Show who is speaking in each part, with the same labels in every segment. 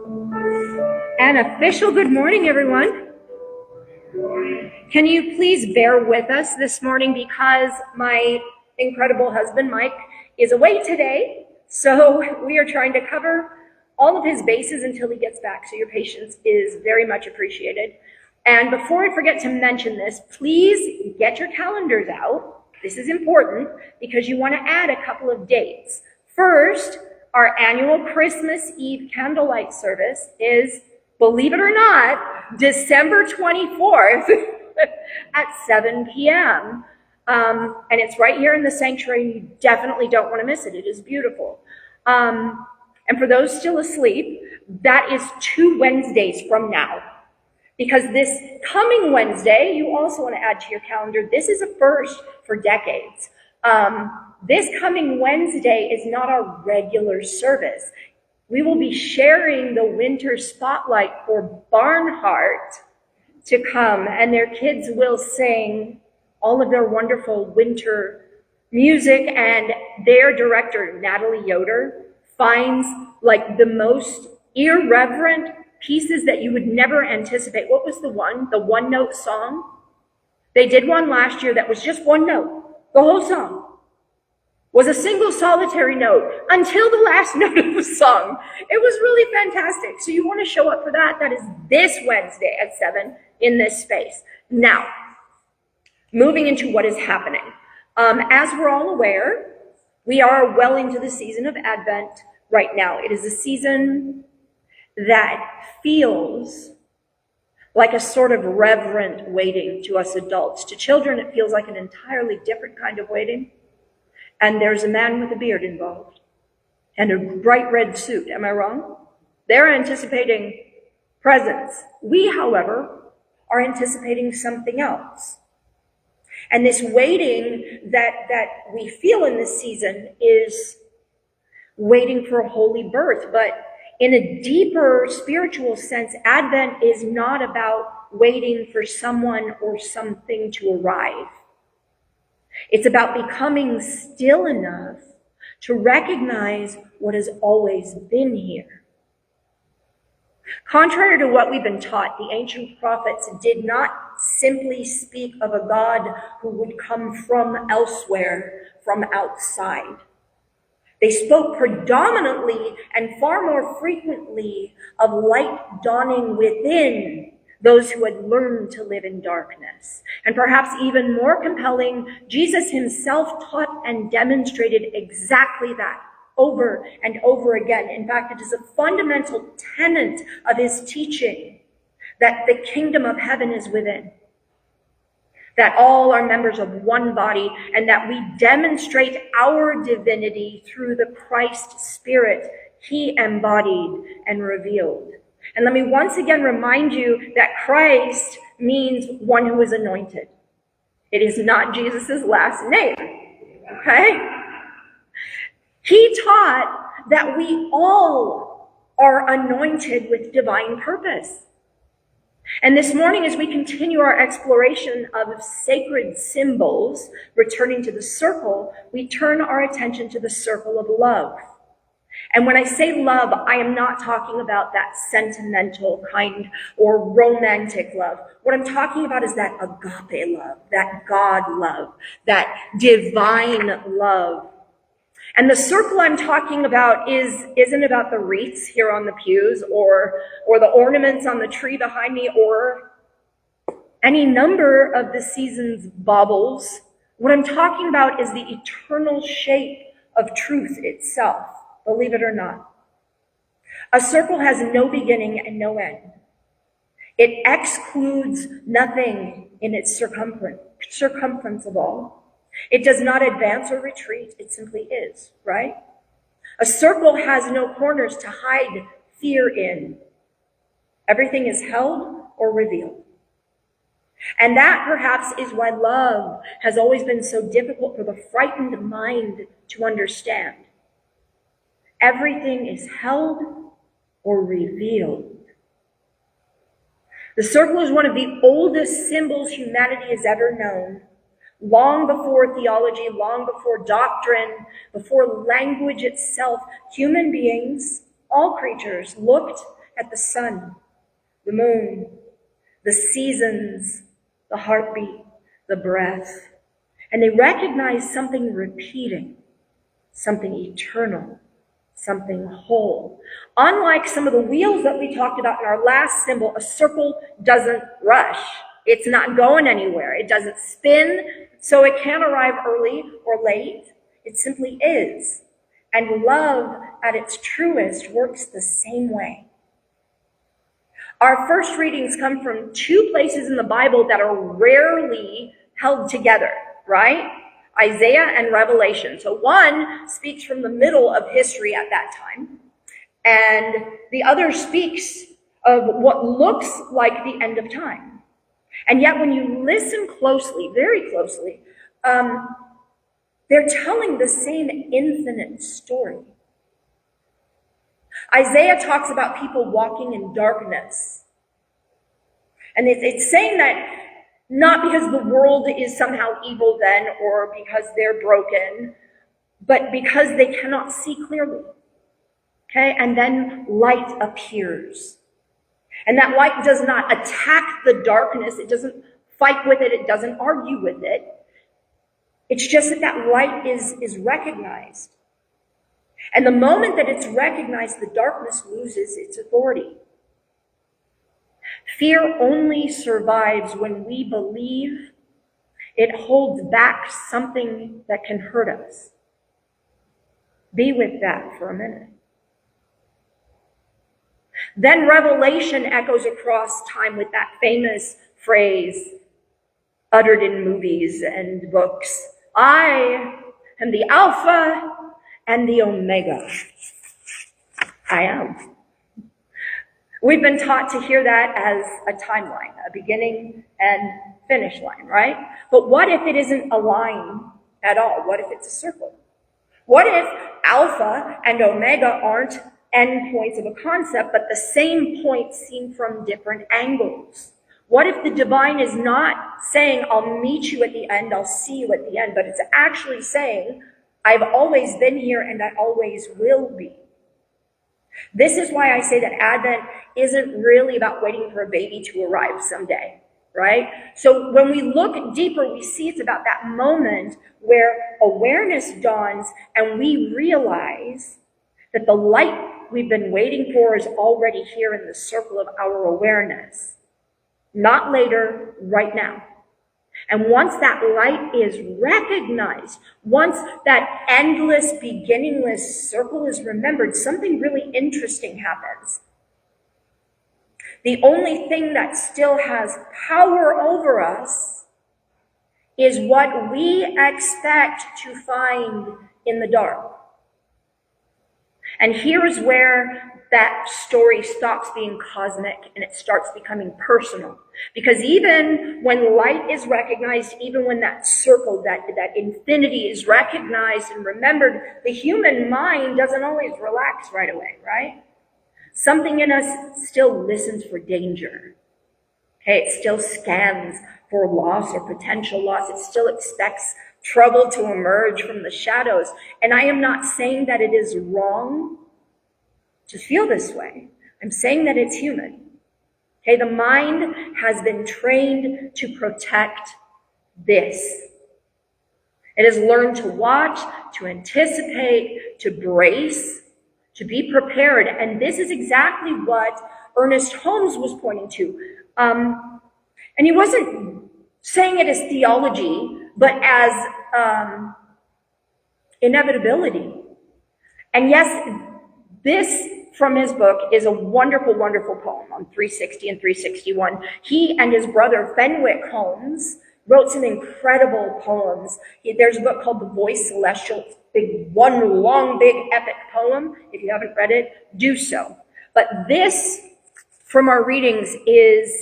Speaker 1: An official good morning, everyone. Can you please bear with us this morning because my incredible husband, Mike, is away today. So we are trying to cover all of his bases until he gets back. So your patience is very much appreciated. And before I forget to mention this, please get your calendars out. This is important because you want to add a couple of dates. First, our annual Christmas Eve candlelight service is, believe it or not, December 24th at 7 p.m. And it's right here in the sanctuary, and you definitely don't want to miss it. It is beautiful. And for those still asleep, that is 2 Wednesdays from now. Because this coming Wednesday, you also want to add to your calendar, this is a first for decades. This coming Wednesday is not our regular service. We will be sharing the winter spotlight for Barnhart to come, and their kids will sing all of their wonderful winter music, and their director, Natalie Yoder, finds like the most irreverent pieces that you would never anticipate. What was the one-note song? They did one last year that was just one note. The whole song was a single solitary note until the last note of the song. It was really fantastic. So you want to show up for that. That is this Wednesday at 7 in this space. Now, moving into what is happening. As we're all aware, we are well into the season of Advent right now. It is a season that feels like a sort of reverent waiting to us adults. To children, it feels like an entirely different kind of waiting. And there's a man with a beard involved and a bright red suit. Am I wrong? They're anticipating presents. We, however, are anticipating something else. And this waiting that we feel in this season is waiting for a holy birth. But in a deeper spiritual sense, Advent is not about waiting for someone or something to arrive. It's about becoming still enough to recognize what has always been here. Contrary to what we've been taught, the ancient prophets did not simply speak of a God who would come from elsewhere, from outside. They spoke predominantly and far more frequently of light dawning within those who had learned to live in darkness. And perhaps even more compelling, Jesus himself taught and demonstrated exactly that over and over again. In fact, it is a fundamental tenet of his teaching that the kingdom of heaven is within, that all are members of one body, and that we demonstrate our divinity through the Christ Spirit he embodied and revealed. And let me once again remind you that Christ means one who is anointed. It is not Jesus' last name, okay? He taught that we all are anointed with divine purpose. And this morning, as we continue our exploration of sacred symbols, returning to the circle, we turn our attention to the circle of love. And when I say love, I am not talking about that sentimental kind or romantic love. What I'm talking about is that agape love, that God love, that divine love. And the circle I'm talking about isn't about the wreaths here on the pews or the ornaments on the tree behind me or any number of the season's baubles. What I'm talking about is the eternal shape of truth itself, believe it or not. A circle has no beginning and no end. It excludes nothing in its circumference of all. It does not advance or retreat. It simply is, right? A circle has no corners to hide fear in. Everything is held or revealed. And that perhaps is why love has always been so difficult for the frightened mind to understand. Everything is held or revealed. The circle is one of the oldest symbols humanity has ever known. Long before theology, long before doctrine, before language itself, human beings, all creatures, looked at the sun, the moon, the seasons, the heartbeat, the breath, and they recognize something repeating, something eternal, something whole. Unlike some of the wheels that we talked about in our last symbol, a circle doesn't rush. It's not going anywhere. It doesn't spin, so it can't arrive early or late. It simply is. And love at its truest works the same way. Our first readings come from two places in the Bible that are rarely held together, right? Isaiah and Revelation. So one speaks from the middle of history at that time, and the other speaks of what looks like the end of time. And yet when you listen closely, very closely, they're telling the same infinite story. Isaiah talks about people walking in darkness. And it's saying that not because the world is somehow evil then or because they're broken, but because they cannot see clearly. Okay? And then light appears. And that light does not attack the darkness. It doesn't fight with it. It doesn't argue with it. It's just that light is recognized. And the moment that it's recognized, the darkness loses its authority. Fear only survives when we believe it holds back something that can hurt us. Be with that for a minute. Then Revelation echoes across time with that famous phrase uttered in movies and books. I am the Alpha and the Omega. I am. We've been taught to hear that as a timeline, a beginning and finish line, right? But what if it isn't a line at all? What if it's a circle? What if Alpha and Omega aren't endpoints of a concept, but the same point seen from different angles? What if the divine is not saying, I'll meet you at the end, I'll see you at the end, but it's actually saying, I've always been here and I always will be. This is why I say that Advent isn't really about waiting for a baby to arrive someday, right? So when we look deeper, we see it's about that moment where awareness dawns and we realize that the light we've been waiting for is already here in the circle of our awareness. Not later, right now. And once that light is recognized, once that endless, beginningless circle is remembered, something really interesting happens. The only thing that still has power over us is what we expect to find in the dark. And here's where that story stops being cosmic and it starts becoming personal. Because even when light is recognized, even when that circle, that infinity is recognized and remembered, the human mind doesn't always relax right away, right? Something in us still listens for danger. Okay, it still scans for loss or potential loss. It still expects trouble to emerge from the shadows. And I am not saying that it is wrong to feel this way. I'm saying that it's human. Okay, the mind has been trained to protect this. It has learned to watch, to anticipate, to brace, to be prepared. And this is exactly what Ernest Holmes was pointing to. And he wasn't saying it as theology, but as inevitability. And yes, this from his book is a wonderful, wonderful poem on 360 and 361. He and his brother Fenwick Holmes wrote some incredible poems. There's a book called The Voice Celestial. It's one long, big, epic poem. If you haven't read it, do so. But this, from our readings, is,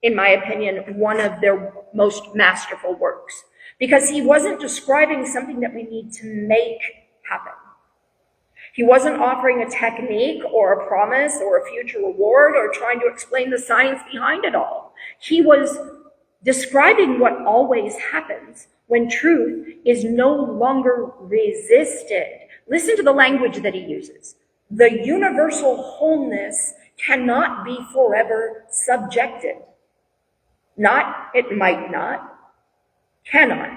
Speaker 1: in my opinion, one of their most masterful works. Because he wasn't describing something that we need to make happen. He wasn't offering a technique or a promise or a future reward or trying to explain the science behind it all. He was describing what always happens when truth is no longer resisted. Listen to the language that he uses. The universal wholeness cannot be forever subjected. Not, it might not, cannot.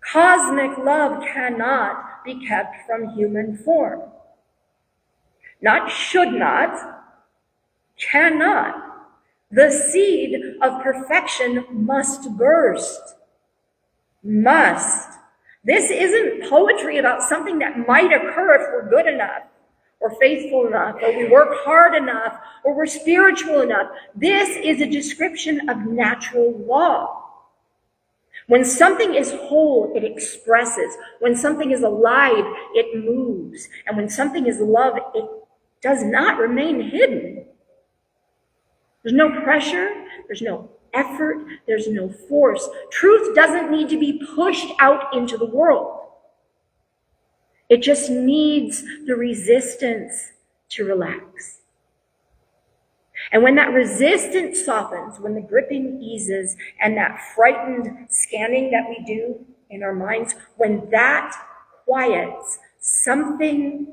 Speaker 1: Cosmic love cannot be kept from human form. Not should not, cannot. The seed of perfection must burst. Must. This isn't poetry about something that might occur if we're good enough, or faithful enough, or we work hard enough, or we're spiritual enough. This is a description of natural law. When something is whole, it expresses. When something is alive, it moves. And when something is love, it does not remain hidden. There's no pressure, there's no effort, there's no force. Truth doesn't need to be pushed out into the world. It just needs the resistance to relax. And when that resistance softens, when the gripping eases, and that frightened scanning that we do in our minds, when that quiets, something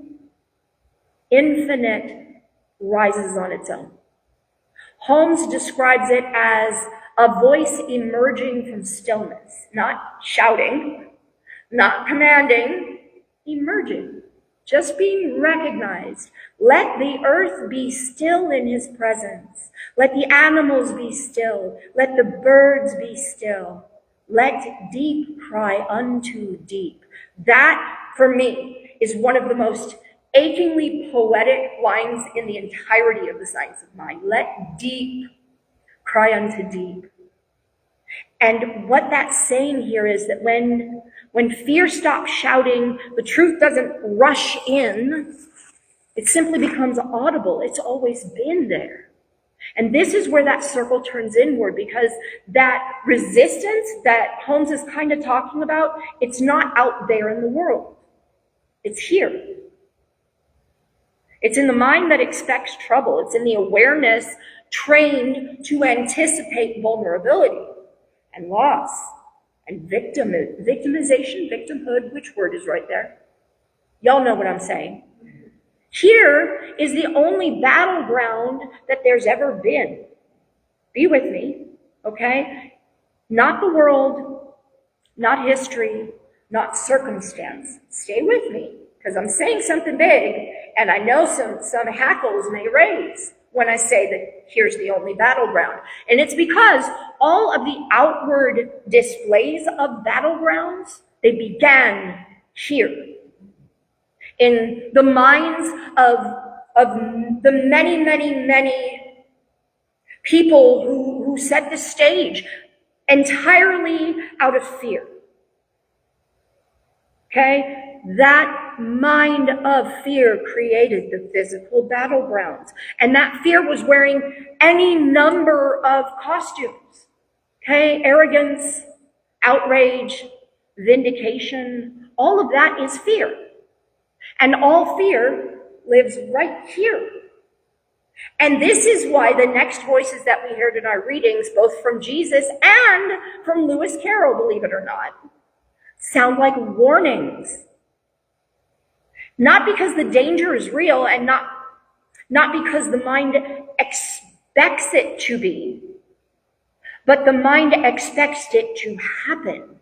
Speaker 1: infinite rises on its own. Holmes describes it as a voice emerging from stillness, not shouting, not commanding, emerging, just being recognized. Let the earth be still in his presence. Let the animals be still. Let the birds be still. Let deep cry unto deep. That, for me, is one of the most achingly poetic lines in the entirety of the Science of Mind. Let deep cry unto deep. And what that's saying here is that when fear stops shouting, the truth doesn't rush in, it simply becomes audible. It's always been there. And this is where that circle turns inward, because that resistance that Holmes is kind of talking about, it's not out there in the world. It's here. It's in the mind that expects trouble. It's in the awareness trained to anticipate vulnerability and loss and victimization, victimhood. Which word is right there? Y'all know what I'm saying. Here is the only battleground that there's ever been. Be with me, okay? Not the world, not history, not circumstance. Stay with me, because I'm saying something big, and I know some hackles may raise when I say that here's the only battleground. And it's because all of the outward displays of battlegrounds, they began here. In the minds of the many, many, many people who set the stage entirely out of fear. Okay? That mind of fear created the physical battlegrounds. And that fear was wearing any number of costumes. Okay? Arrogance, outrage, vindication, all of that is fear. And all fear lives right here. And this is why the next voices that we heard in our readings, both from Jesus and from Lewis Carroll, believe it or not, sound like warnings. Not because the danger is real, and not because the mind expects it to be, but the mind expects it to happen.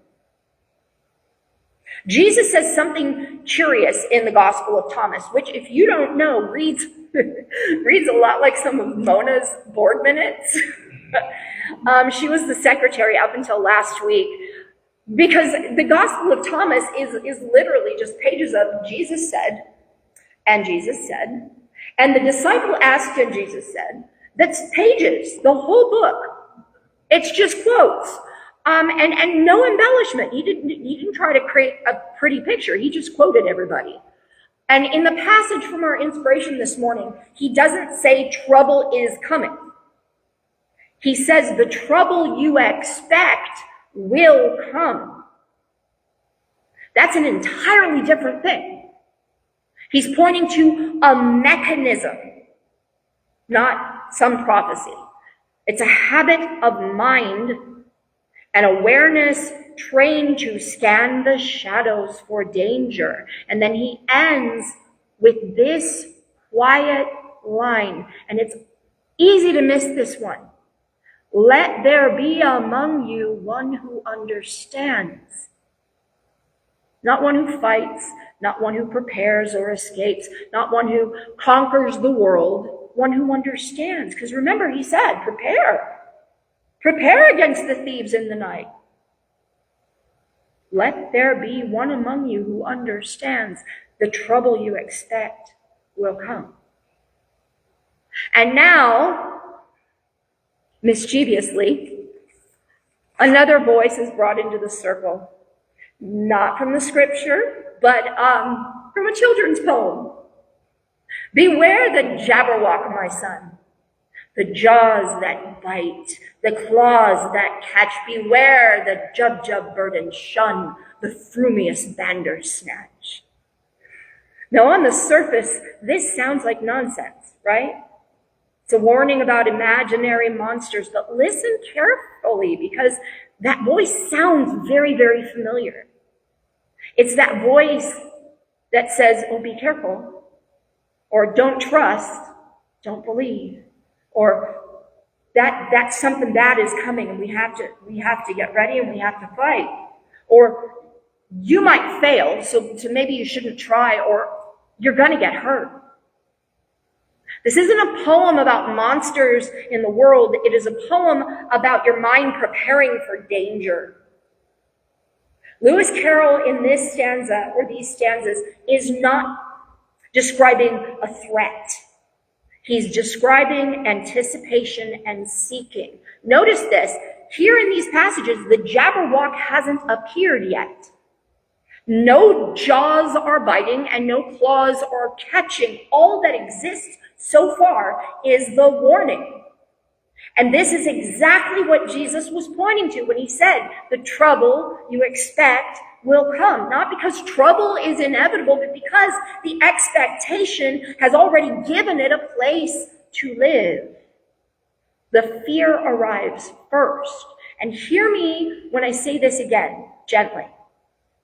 Speaker 1: Jesus says something curious in the Gospel of Thomas, which, if you don't know, reads a lot like some of Mona's board minutes. She was the secretary up until last week, because the Gospel of Thomas is literally just pages of Jesus said, and Jesus said, and the disciple asked and Jesus said. That's pages, the whole book. It's just quotes. And no embellishment. He didn't try to create a pretty picture. He just quoted everybody. And in the passage from our inspiration this morning, he doesn't say trouble is coming. He says the trouble you expect will come. That's an entirely different thing. He's pointing to a mechanism, not some prophecy. It's a habit of mind, an awareness trained to scan the shadows for danger. And then he ends with this quiet line, and it's easy to miss this one. Let there be among you one who understands. Not one who fights, not one who prepares or escapes, not one who conquers the world, one who understands. Because remember, he said, prepare. Prepare against the thieves in the night. Let there be one among you who understands the trouble you expect will come. And now, mischievously, another voice is brought into the circle. Not from the scripture, but from a children's poem. Beware the Jabberwock, my son. The jaws that bite, the claws that catch. Beware the Jubjub bird and shun the frumious Bandersnatch. Now on the surface, this sounds like nonsense, right? It's a warning about imaginary monsters, but listen carefully because that voice sounds very, very familiar. It's that voice that says, oh, be careful, or don't trust, don't believe, or that something bad is coming and we have to get ready and we have to fight. Or you might fail, so maybe you shouldn't try, or you're gonna get hurt. This isn't a poem about monsters in the world. It is a poem about your mind preparing for danger. Lewis Carroll in this stanza, or these stanzas, is not describing a threat. He's describing anticipation and seeking. Notice this. Here in these passages, the Jabberwock hasn't appeared yet. No jaws are biting and no claws are catching. All that exists so far is the warning. And this is exactly what Jesus was pointing to when he said, the trouble you expect will come. Not because trouble is inevitable, but because the expectation has already given it a place to live. The fear arrives first. And hear me when I say this again, gently.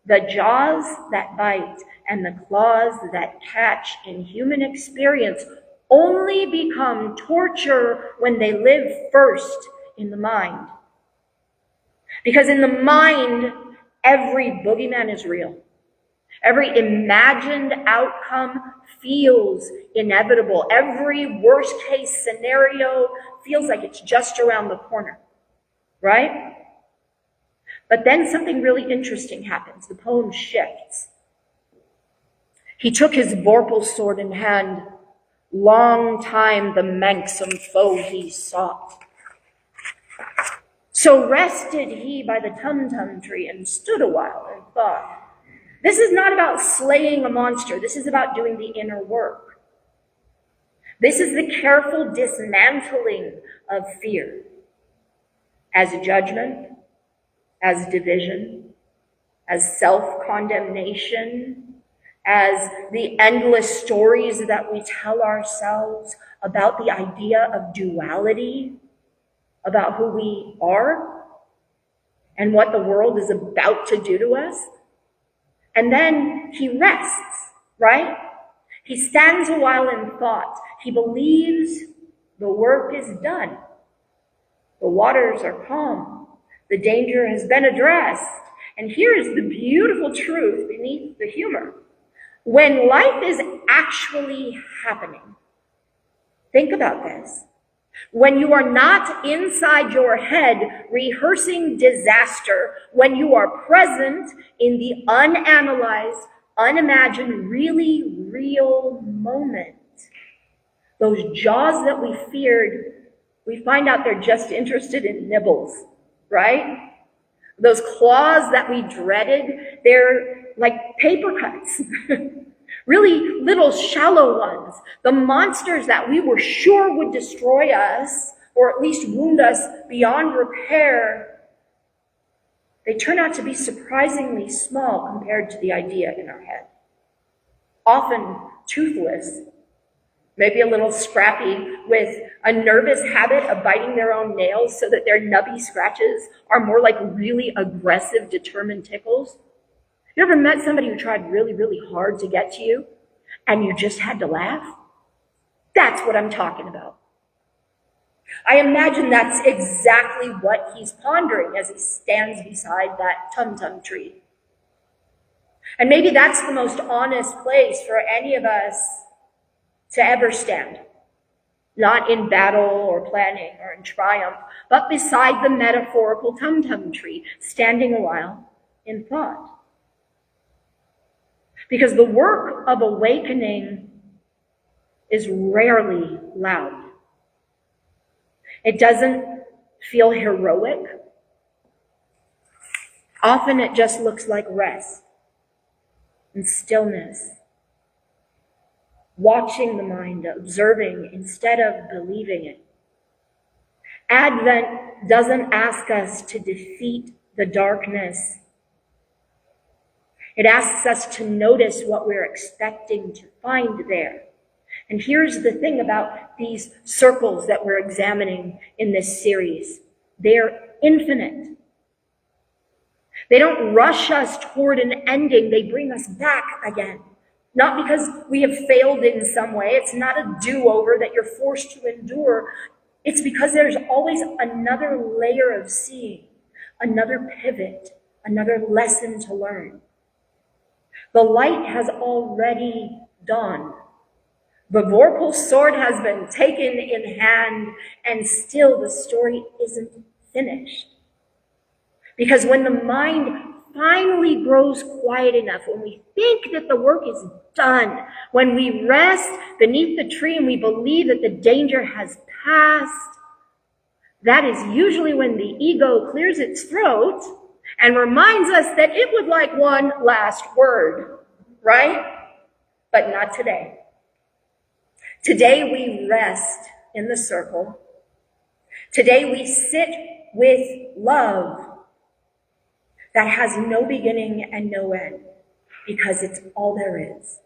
Speaker 1: The jaws that bite and the claws that catch in human experience only become torture when they live first in the mind. Because in the mind, every boogeyman is real. Every imagined outcome feels inevitable. Every worst case scenario feels like it's just around the corner, right? But then something really interesting happens. The poem shifts. He took his vorpal sword in hand. Long time the manxome foe he sought. So rested he by the tum-tum tree and stood a while and thought. This is not about slaying a monster. This is about doing the inner work. This is the careful dismantling of fear as judgment, as division, as self-condemnation, as the endless stories that we tell ourselves about the idea of duality, about who we are and what the world is about to do to us. And then he rests, right? He stands a while in thought. He believes the work is done. The waters are calm. The danger has been addressed. And here is the beautiful truth beneath the humor. When life is actually happening, think about this. When you are not inside your head rehearsing disaster, when you are present in the unanalyzed, unimagined, really real moment, those jaws that we feared, we find out they're just interested in nibbles, right? Those claws that we dreaded, they're like paper cuts. Really little shallow ones. The monsters that we were sure would destroy us, or at least wound us beyond repair, they turn out to be surprisingly small compared to the idea in our head. Often toothless, maybe a little scrappy, with a nervous habit of biting their own nails so that their nubby scratches are more like really aggressive, determined tickles. You ever met somebody who tried really, really hard to get to you and you just had to laugh? That's what I'm talking about. I imagine that's exactly what he's pondering as he stands beside that tum-tum tree. And maybe that's the most honest place for any of us to ever stand. Not in battle or planning or in triumph, but beside the metaphorical tum-tum tree, standing a while in thought. Because the work of awakening is rarely loud. It doesn't feel heroic. Often it just looks like rest and stillness. Watching the mind, observing instead of believing it. Advent doesn't ask us to defeat the darkness. It asks us to notice what we're expecting to find there. And here's the thing about these circles that we're examining in this series. They're infinite. They don't rush us toward an ending. They bring us back again. Not because we have failed in some way. It's not a do-over that you're forced to endure. It's because there's always another layer of seeing, another pivot, another lesson to learn. The light has already dawned. The Vorpal sword has been taken in hand, and still the story isn't finished. Because when the mind finally grows quiet enough, when we think that the work is done, when we rest beneath the tree and we believe that the danger has passed, that is usually when the ego clears its throat and reminds us that it would like one last word, right? But not today. Today we rest in the circle. Today we sit with love that has no beginning and no end, because it's all there is.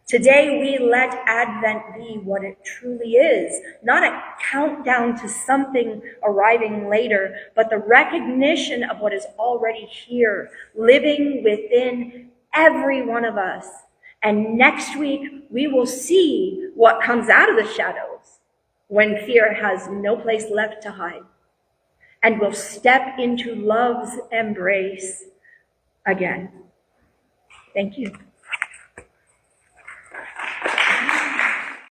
Speaker 1: Today we let Advent be what it truly is, not a countdown to something arriving later, but the recognition of what is already here, living within every one of us. And next week we will see what comes out of the shadows when fear has no place left to hide. And we'll step into love's embrace again. Thank you.